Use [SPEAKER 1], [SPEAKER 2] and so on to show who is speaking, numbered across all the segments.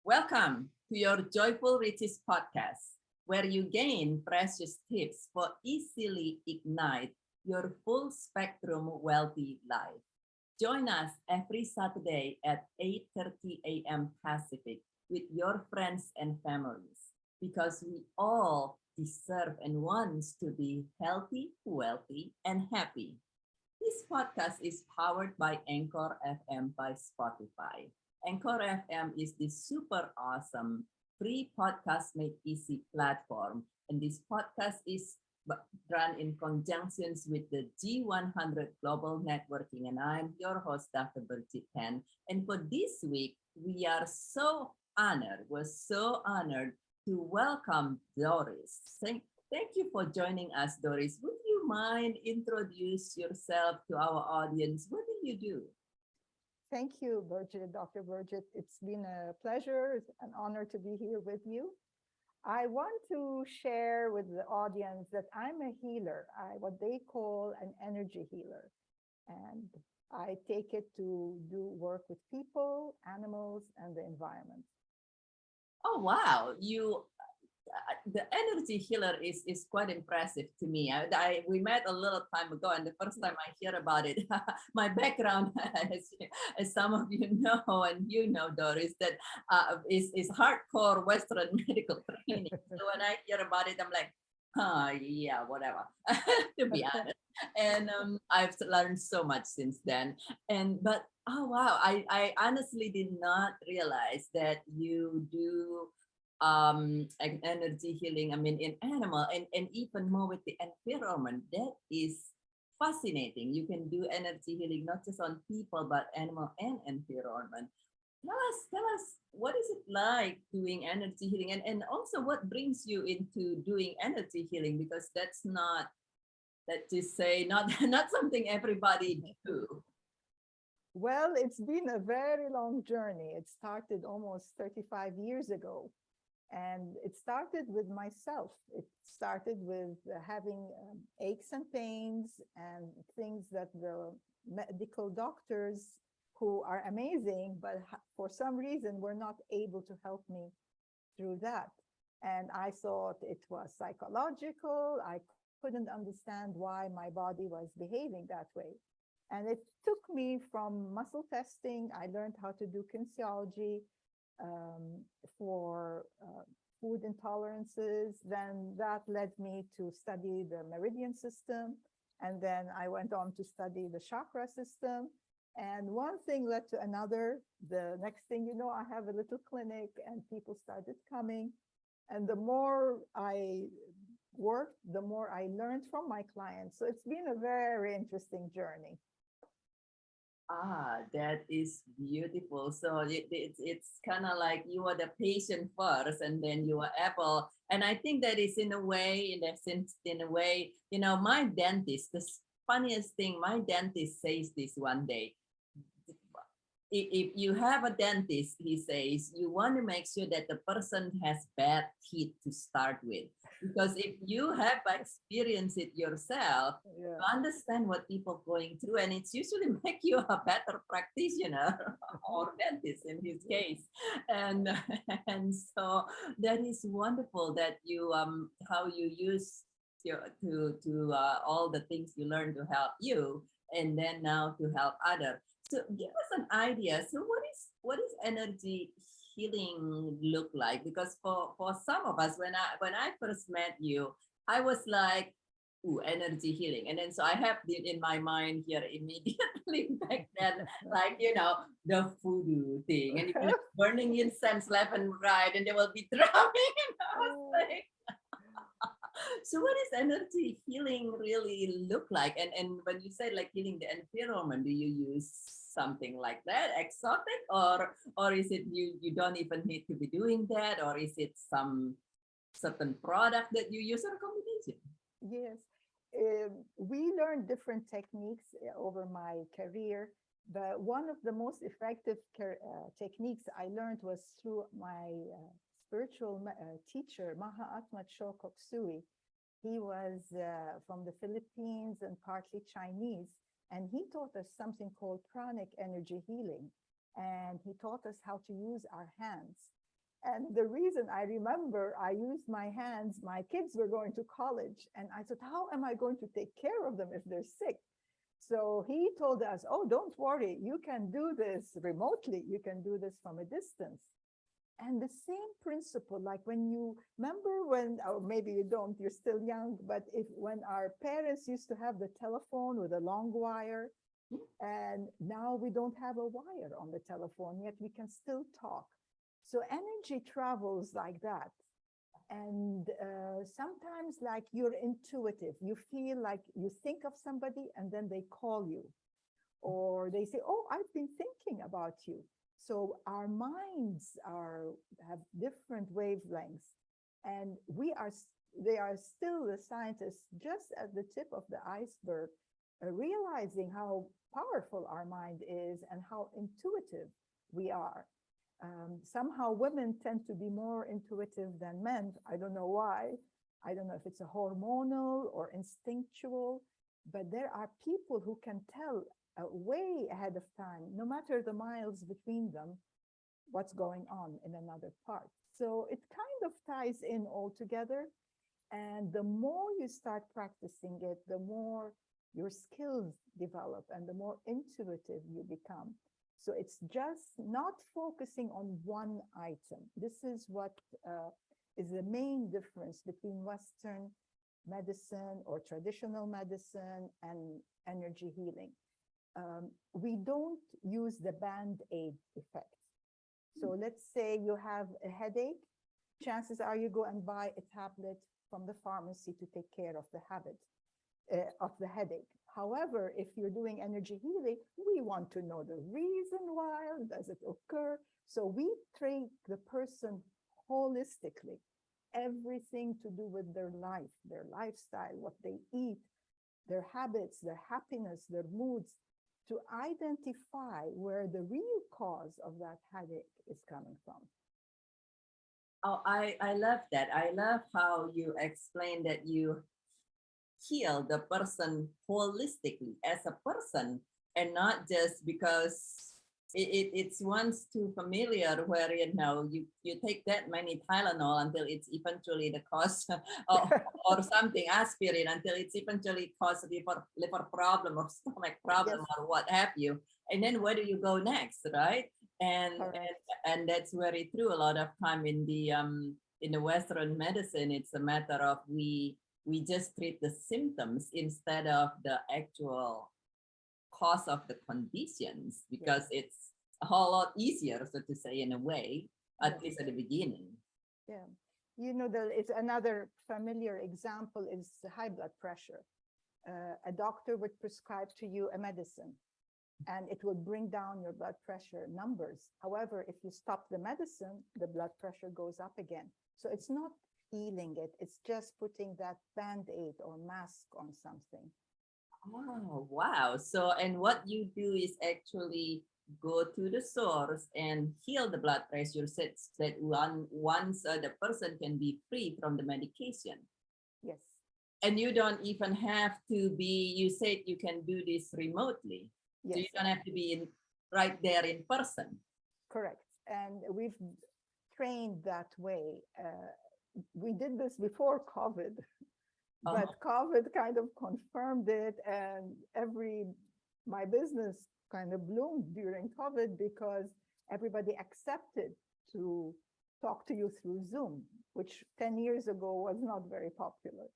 [SPEAKER 1] Welcome to your Joyful Riches podcast, where you gain precious tips for easily ignite your full spectrum wealthy life. Join us every Saturday at 8:30 a.m. Pacific with your friends and families because we all deserve and want to be healthy, wealthy, and happy. This podcast is powered by Anchor FM by Spotify. Anchor FM is the super awesome free podcast made easy platform. And this podcast is run in conjunctions with the G100 Global Networking. And I'm your host, Dr. Birgitte Tan. And for this week, we're so honored to welcome Doris. Thank you for joining us, Doris. Would you mind introduce yourself to our audience? What do you do?
[SPEAKER 2] Thank you, Birgitte, Dr. Birgitte. It's been a pleasure, it's an honor to be here with you. I want to share with the audience that I'm a healer, what they call an energy healer. And I take it to do work with people, animals, and the environment.
[SPEAKER 1] Oh wow, you the energy healer is quite impressive to me. We met a little time ago, and the first time I hear about it, my background, as some of you know, and you know, Doris, that is hardcore Western medical training. So when I hear about it, I'm like, yeah, whatever, to be honest. And I've learned so much since then. But oh wow, I honestly did not realize that you do energy healing, I mean, in animal, and even more with the environment. That is fascinating. You can do energy healing not just on people but animal and environment. Tell us what is it like doing energy healing, and also what brings you into doing energy healing, because that's not, that just say, not not something everybody do.
[SPEAKER 2] Well, it's been a very long journey. It started almost 35 years ago. And it started with myself. It started with having aches and pains and things that the medical doctors, who are amazing, but for some reason were not able to help me through that. And I thought it was psychological. I couldn't understand why my body was behaving that way. And it took me from muscle testing. I learned how to do kinesiology, for food intolerances. Then that led me to study the meridian system. And then I went on to study the chakra system. And one thing led to another. The next thing you know, I have a little clinic and people started coming. And the more I worked, the more I learned from my clients. So it's been a very interesting journey.
[SPEAKER 1] That is beautiful. So it's kind of like you are the patient first, and then you are able. And I think that is in a way, in that sense, in a way, my dentist, the funniest thing, my dentist says this one day. If you have a dentist, he says, you want to make sure that the person has bad teeth to start with. Because if you have experienced it yourself,
[SPEAKER 2] Yeah.
[SPEAKER 1] you understand what people going through, and it's usually make you a better practitioner or dentist in his case. And and so that is wonderful that you how you use all the things you learn to help you, and then now to help others. So give us an idea. So what is energy healing look like? Because for some of us, when I first met you, I was like, ooh, energy healing. And then so I have it in my mind here immediately back then, like, the voodoo thing. And you're burning incense left and right, and they will be drumming. And I was like, so what does energy healing really look like? And when you say like healing the environment, do you use something like that, exotic, or is it you don't even need to be doing that, or is it some certain product that you use, or a combination?
[SPEAKER 2] Yes. We learned different techniques over my career, but one of the most effective techniques I learned was through my spiritual teacher, Mahatma Choe Sui. He was from the Philippines and partly Chinese, and he taught us something called pranic energy healing. And he taught us how to use our hands. And the reason I remember, I used my hands, my kids were going to college, and I thought, how am I going to take care of them if they're sick? So he told us, oh, don't worry, you can do this remotely, you can do this from a distance. And the same principle, like when you remember when, or maybe you don't, you're still young, but if when our parents used to have the telephone with a long wire, and now we don't have a wire on the telephone, yet we can still talk. So energy travels like that. And sometimes like you're intuitive, you feel like you think of somebody and then they call you, or they say, oh, I've been thinking about you. So our minds have different wavelengths, and they are still, the scientists, just at the tip of the iceberg, realizing how powerful our mind is and how intuitive we are. Somehow women tend to be more intuitive than men. I don't know why. I don't know if it's a hormonal or instinctual, but there are people who can tell way ahead of time, no matter the miles between them, what's going on in another part. So it kind of ties in all together. And the more you start practicing it, the more your skills develop and the more intuitive you become. So it's just not focusing on one item. This is what is the main difference between Western medicine or traditional medicine and energy healing. We don't use the Band-Aid effect. So let's say you have a headache, chances are you go and buy a tablet from the pharmacy to take care of the habit of the headache. However, if you're doing energy healing, we want to know the reason why, does it occur? So we treat the person holistically, everything to do with their life, their lifestyle, what they eat, their habits, their happiness, their moods, to identify where the real cause of that headache is coming from.
[SPEAKER 1] Oh, I love that. I love how you explain that you heal the person holistically as a person, and not just because it's once too familiar where you take that many Tylenol until it's eventually the cause or something, aspirin, until it's eventually cause liver problem or stomach problem, yes, or what have you, and then where do you go next, right? And that's very true. A lot of time in the Western medicine, it's a matter of we just treat the symptoms instead of the actual cause of the conditions, because yes, it's a whole lot easier, so to say, in a way, at yes, least at the beginning.
[SPEAKER 2] Yeah. You know, it's another familiar example is high blood pressure. A doctor would prescribe to you a medicine and it would bring down your blood pressure numbers. However, if you stop the medicine, the blood pressure goes up again. So it's not healing it, it's just putting that Band-Aid or mask on something.
[SPEAKER 1] Oh, wow. So, and what you do is actually go to the source and heal the blood pressure, so that once the person can be free from the medication.
[SPEAKER 2] Yes.
[SPEAKER 1] And you don't even have to be, you said you can do this remotely. Yes. So you don't have to be right there in person.
[SPEAKER 2] Correct. And we've trained that way. We did this before COVID, but COVID kind of confirmed it, and my business kind of bloomed during COVID because everybody accepted to talk to you through Zoom, which 10 years ago was not very popular.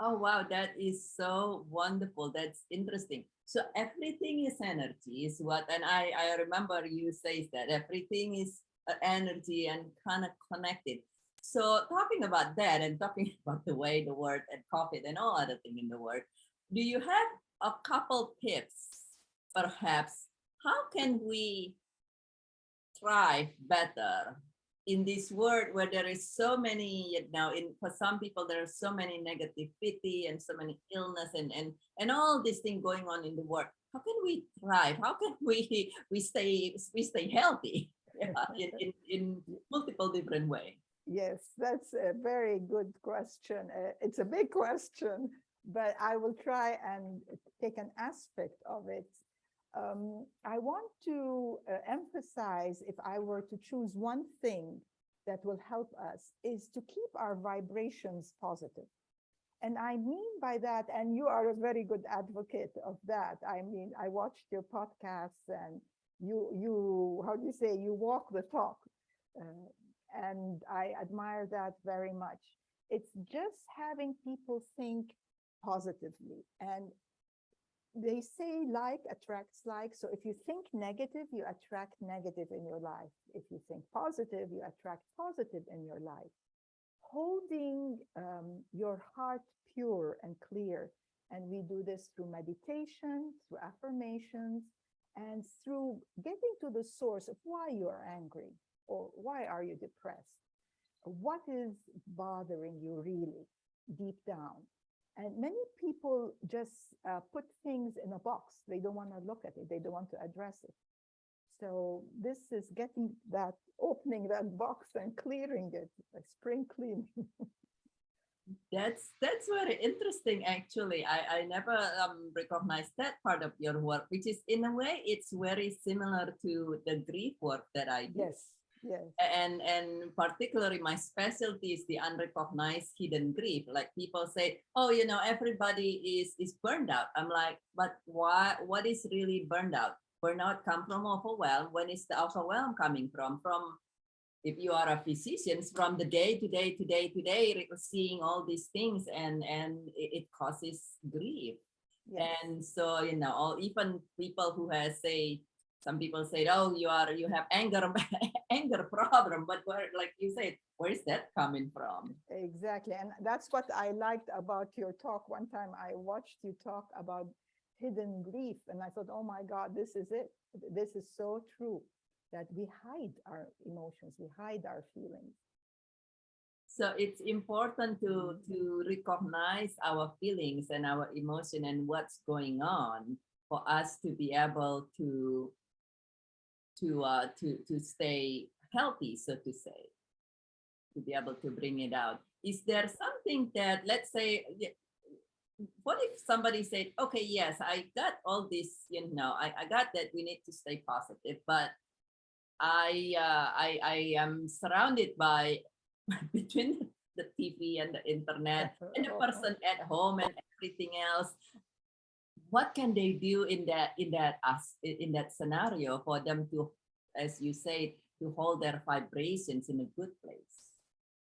[SPEAKER 1] Oh, wow, that is so wonderful. That's interesting. So everything is energy is what, and I remember you say that everything is energy and kind of connected. So talking about that and talking about the way the word and COVID and all other thing in the word, do you have a couple tips, perhaps, how can we thrive better in this world where there is so many, for some people, there are so many negativity and so many illness and all this thing going on in the world. How can we thrive? How can we stay healthy in multiple different ways?
[SPEAKER 2] Yes, that's a very good question. It's a big question, but I will try and take an aspect of it. I want to emphasize, if I were to choose one thing that will help us, is to keep our vibrations positive. And I mean by that, and you are a very good advocate of that. I mean, I watched your podcasts, and how do you say, you walk the talk. Uh, and I admire that very much. It's just having people think positively. And they say like attracts like. So if you think negative, you attract negative in your life. If you think positive, you attract positive in your life. Holding your heart pure and clear. And we do this through meditation, through affirmations, and through getting to the source of why you're angry or why are you depressed. What is bothering you really deep down? And many people just put things in a box. They don't want to look at it. They don't want to address it. So this is getting that, opening that box and clearing it, like spring cleaning.
[SPEAKER 1] That's very interesting. Actually, I never recognized that part of your work, which is in a way it's very similar to the grief work that I do.
[SPEAKER 2] Yes. Yes.
[SPEAKER 1] And particularly my specialty is the unrecognized hidden grief. Like people say, oh, everybody is burned out. I'm like, but why? What is really burned out? Burnout come from overwhelm. When is the overwhelm coming from? From, if you are a physician, from the day to day to day to day, seeing all these things, and it causes grief. Yes. And so, even people who have, say, some people say, oh, you have anger problem, but where, like you said, where is that coming from?
[SPEAKER 2] Exactly. And that's what I liked about your talk. One time I watched you talk about hidden grief, and I thought, oh my God, this is it. This is so true, that we hide our emotions, we hide our feelings.
[SPEAKER 1] So it's important to recognize our feelings and our emotion and what's going on for us to be able to stay healthy, so to say, to be able to bring it out. Is there something that, let's say, what if somebody said, okay, yes, I got all this, I got that we need to stay positive, but I am surrounded by between the TV and the internet and the person at home and everything else. What can they do in that scenario for them to, as you say, to hold their vibrations in a good place?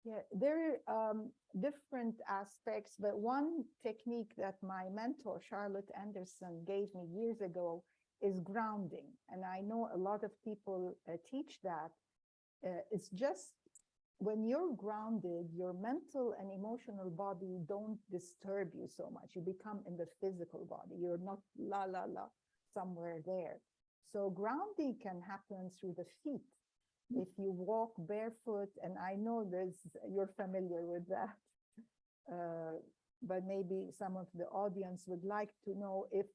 [SPEAKER 2] Yeah, there are different aspects, but one technique that my mentor, Charlotte Anderson, gave me years ago is grounding. And I know a lot of people teach that. It's just when you're grounded, your mental and emotional body don't disturb you so much. You become in the physical body. You're not la, la, la, somewhere there. So grounding can happen through the feet. If you walk barefoot, and I know you're familiar with that, but maybe some of the audience would like to know, if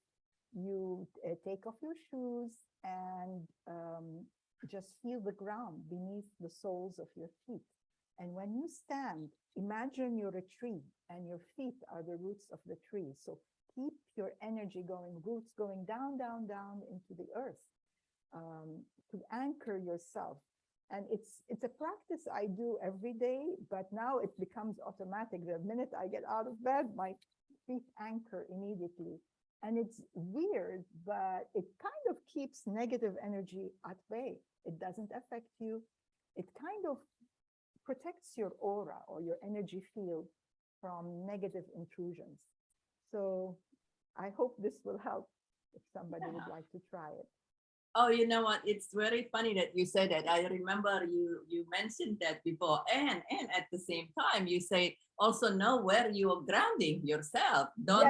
[SPEAKER 2] you take off your shoes and just feel the ground beneath the soles of your feet. And when you stand, imagine you're a tree and your feet are the roots of the tree. So keep your energy going, roots going down, down, down into the earth, to anchor yourself. And it's a practice I do every day, but now it becomes automatic. The minute I get out of bed, my feet anchor immediately. And it's weird, but it kind of keeps negative energy at bay. It doesn't affect you. It kind of protects your aura or your energy field from negative intrusions. So I hope this will help if somebody would like to try it.
[SPEAKER 1] Oh, you know what? It's very funny that you said that. I remember you mentioned that before, and at the same time you say also know where you are grounding yourself. Don't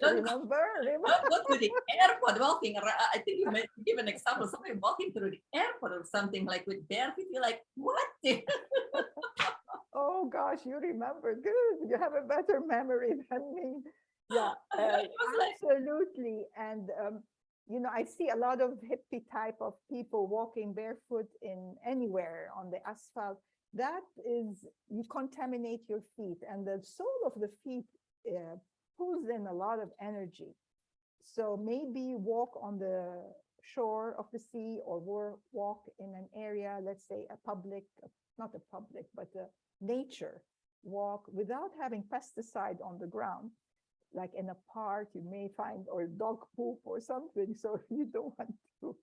[SPEAKER 2] remember.
[SPEAKER 1] Don't go to the airport walking around. I think you may give an example. Somebody walking through the airport or something, like with bare feet. You're like, what?
[SPEAKER 2] Oh gosh, you remember. Good. You have a better memory than me. Yeah, absolutely. And I see a lot of hippie type of people walking barefoot in anywhere on the asphalt. That is, you contaminate your feet, and the sole of the feet pulls in a lot of energy. So maybe walk on the shore of the sea or walk in an area, let's say a public, not a public, but a nature walk without having pesticide on the ground, like in a park, you may find, or dog poop or something. So you don't want to.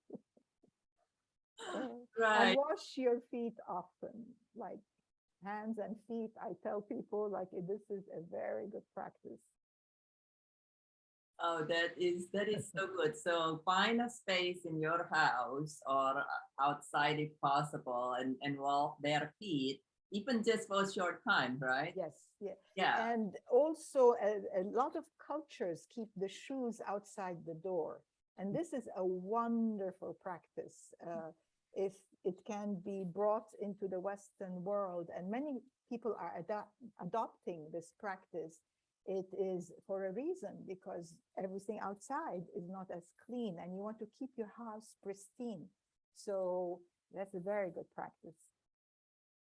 [SPEAKER 2] And
[SPEAKER 1] Right.
[SPEAKER 2] wash your feet often, like hands and feet. I tell people like this is a very good practice.
[SPEAKER 1] Oh, that is so good. So find a space in your house or outside if possible, and walk bare feet, even just for a short time, right?
[SPEAKER 2] Yes, yeah.
[SPEAKER 1] Yeah.
[SPEAKER 2] And also a lot of cultures keep the shoes outside the door. And this is a wonderful practice. If it can be brought into the Western world, and many people are adopting this practice, it is for a reason, because everything outside is not as clean and you want to keep your house pristine. So that's a very good practice.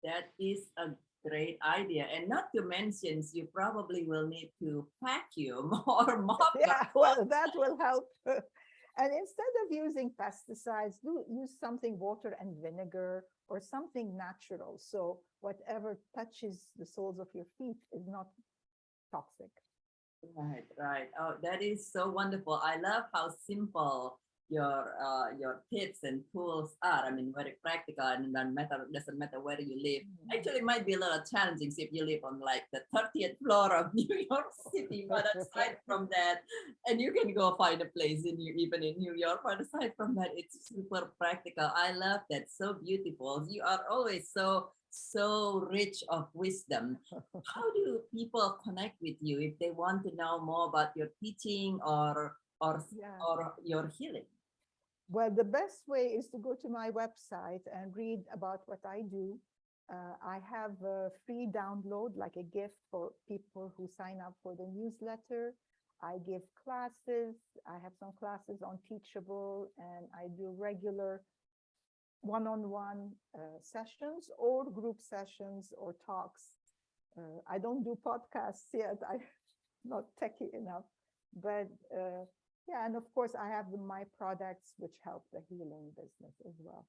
[SPEAKER 1] That is a great idea. And not to mention, you probably will need to vacuum or mop your
[SPEAKER 2] Yeah, well, that will help. And instead of using pesticides, do use something water and vinegar or something natural. So whatever touches the soles of your feet is not toxic.
[SPEAKER 1] Right, right. Oh, that is so wonderful. I love how simple your tips and tools are. I mean, very practical, and doesn't matter where you live. Actually, it might be a little challenging if you live on like the 30th floor of New York City. But aside from that, and you can go find a place even in New York. But aside from that, it's super practical. I love that. So beautiful. You are always so rich of wisdom. How do people connect with you if they want to know more about your teaching
[SPEAKER 2] Yeah.
[SPEAKER 1] or your healing?
[SPEAKER 2] Well, the best way is to go to my website and read about what I do. I have a free download, like a gift for people who sign up for the newsletter. I give classes. I have some classes on Teachable, and I do regular one-on-one sessions or group sessions or talks. I don't do podcasts yet. I'm not techy enough, but yeah, and of course I have my products which help the healing business as well.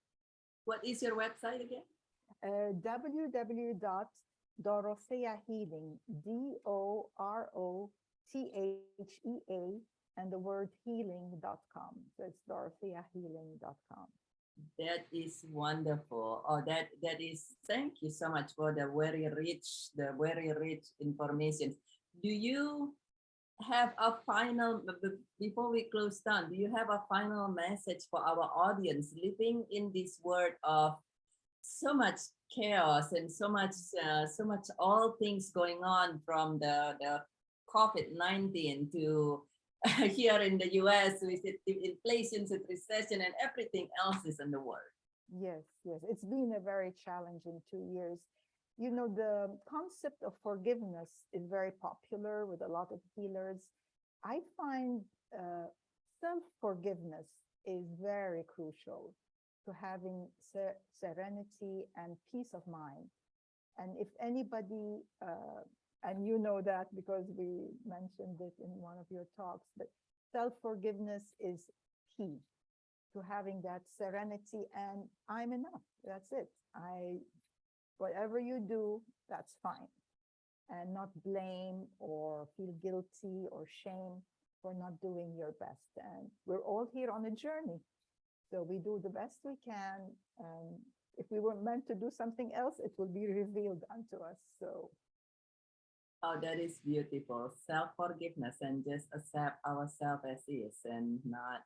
[SPEAKER 1] What is your website again?
[SPEAKER 2] www.dorotheahealing, DOROTHEA, and the word healing.com. So it's dorotheahealing.com.
[SPEAKER 1] That is wonderful. Oh, that is, thank you so much for the very rich information. Do you have a final, before we close down, do you have a final message for our audience living in this world of so much chaos and so much all things going on, from the COVID-19 to here in the US with inflation, with recession, and everything else is in the world?
[SPEAKER 2] Yes, yes. It's been a very challenging 2 years. You know, the concept of forgiveness is very popular with a lot of healers. I find self-forgiveness is very crucial to having serenity and peace of mind. And if anybody, and you know that because we mentioned it in one of your talks, but self-forgiveness is key to having that serenity, and I'm enough. That's it. Whatever you do, that's fine. And not blame or feel guilty or shame for not doing your best. And we're all here on a journey. So we do the best we can. If we were meant to do something else, it will be revealed unto us. So.
[SPEAKER 1] Oh, that is beautiful. Self-forgiveness, and just accept ourselves as is, and not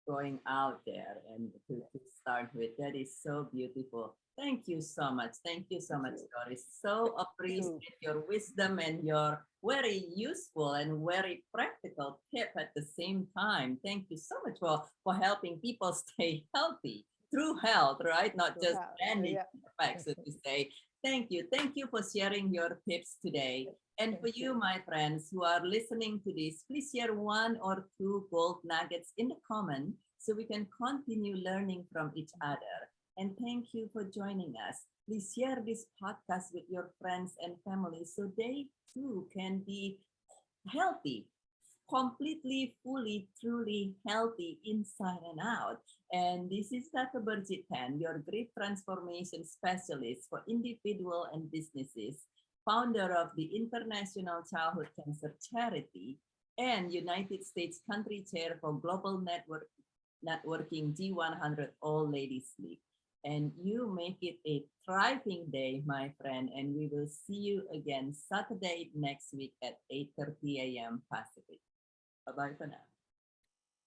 [SPEAKER 1] going out there and to start with. That is so beautiful. Thank you so much. Thank you so much, Doris. So appreciate your wisdom and your very useful and very practical tip at the same time. Thank you so much for helping people stay healthy through health, right? Not just any effects, so to say. Thank you. Thank you for sharing your tips today. And for you, my friends who are listening to this, please share 1 or 2 gold nuggets in the comment so we can continue learning from each other. And thank you for joining us. Please share this podcast with your friends and family so they too can be healthy, completely, fully, truly healthy inside and out. And this is Dr. Birgitte Tan, your grief transformation specialist for individual and businesses, founder of the International Childhood Cancer Charity, and United States Country Chair for Global Networking G100 All Ladies League. And you make it a thriving day, my friend. And we will see you again Saturday next week at 8:30 a.m. Pacific. Bye-bye for now.